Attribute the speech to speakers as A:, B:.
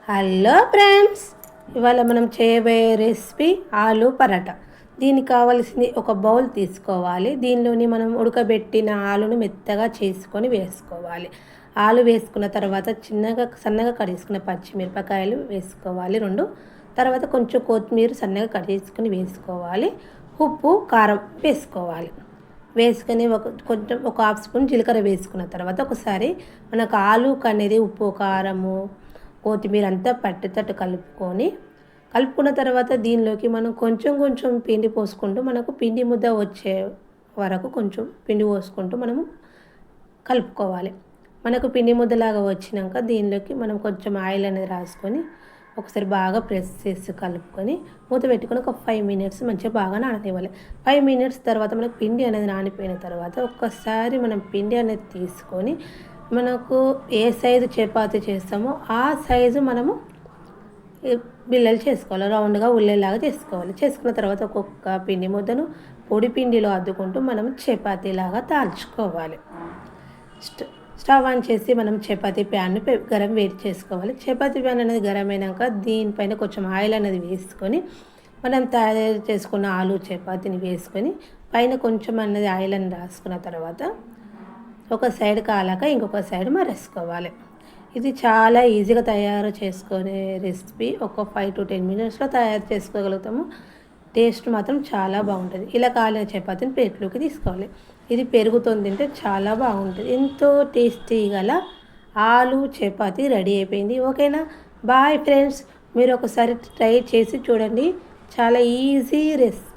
A: Hello friends, ఇవాళ మనం చేయబోయే రెసిపీ ఆలు పరాటా. దీనికి కావాల్సింది ఒక బౌల్ తీసుకోవాలి. దీనిలోని మనం ఉడకబెట్టిన ఆలును మెత్తగా చేసుకొని వేసుకోవాలి. ఆలు వేసుకున్న తర్వాత సన్నగా కట్ చేసుకున్న పచ్చిమిరపకాయలు వేసుకోవాలి 2. తర్వాత కొంచెం కొత్తిమీర సన్నగా కట్ చేసుకొని వేసుకోవాలి. ఉప్పు కారం వేసుకోవాలి. వేసుకొని కొంచెం ఒక హాఫ్ స్పూన్ జీలకర్ర వేసుకున్న తర్వాత ఒకసారి మనకు ఆలుకు అనేది ఉప్పు కారము కొత్తిమీర అంతా పట్టేటట్టు కలుపుకున్న తర్వాత దీనిలోకి మనం కొంచెం పిండి పోసుకుంటూ మనకు పిండి ముద్ద వచ్చే వరకు కొంచెం పిండి పోసుకుంటూ మనము కలుపుకోవాలి. మనకు పిండి ముద్దలాగా వచ్చినాక దీనిలోకి మనం కొంచెం ఆయిల్ అనేది రాసుకొని ఒకసారి బాగా ప్రెస్ చేసి కలుపుకొని మూత పెట్టుకొని ఒక 5 మినిట్స్ మంచిగా బాగా నాననివ్వాలి. 5 మినిట్స్ తర్వాత మనకు పిండి అనేది నానిపోయిన తర్వాత ఒక్కసారి మనం పిండి అనేది తీసుకొని మనకు ఏ సైజు చపాతీ చేస్తామో ఆ సైజు మనము బిల్లలు చేసుకోవాలి. రౌండ్గా ఉల్లేలాగా చేసుకోవాలి. చేసుకున్న తర్వాత ఒక్కొక్క పిండి ముద్దను పొడి పిండిలో అద్దుకుంటూ మనం చపాతీలాగా తాల్చుకోవాలి. స్టవ్ ఆన్ చేసి మనం చపాతీ ప్యాన్ను గరం వేడి చేసుకోవాలి. చపాతీ ప్యాన్ అనేది గరం అయినాక దీనిపైన కొంచెం ఆయిల్ అనేది వేసుకొని మనం తయారు చేసుకున్న ఆలు చపాతీని వేసుకొని పైన కొంచెం అనేది ఆయిల్ అని రాసుకున్న తర్వాత ఒక సైడ్ కాలాక ఇంకొక సైడ్ మరేసుకోవాలి. ఇది చాలా ఈజీగా తయారు చేసుకునే రెసిపీ. ఒక 5 to 10 మినిట్స్లో తయారు చేసుకోగలుగుతాము. టేస్ట్ మాత్రం చాలా బాగుంటుంది. ఇలా కాలిన చపాతీని ప్లేట్లోకి తీసుకోవాలి. ఇది పెరుగుతో తింటే చాలా బాగుంటుంది. ఎంతో టేస్టీ గల ఆలు చపాతీ రెడీ అయిపోయింది. ఓకేనా? బాయ్ ఫ్రెండ్స్, మీరు ఒకసారి ట్రై చేసి చూడండి. చాలా ఈజీ రెసిపీ.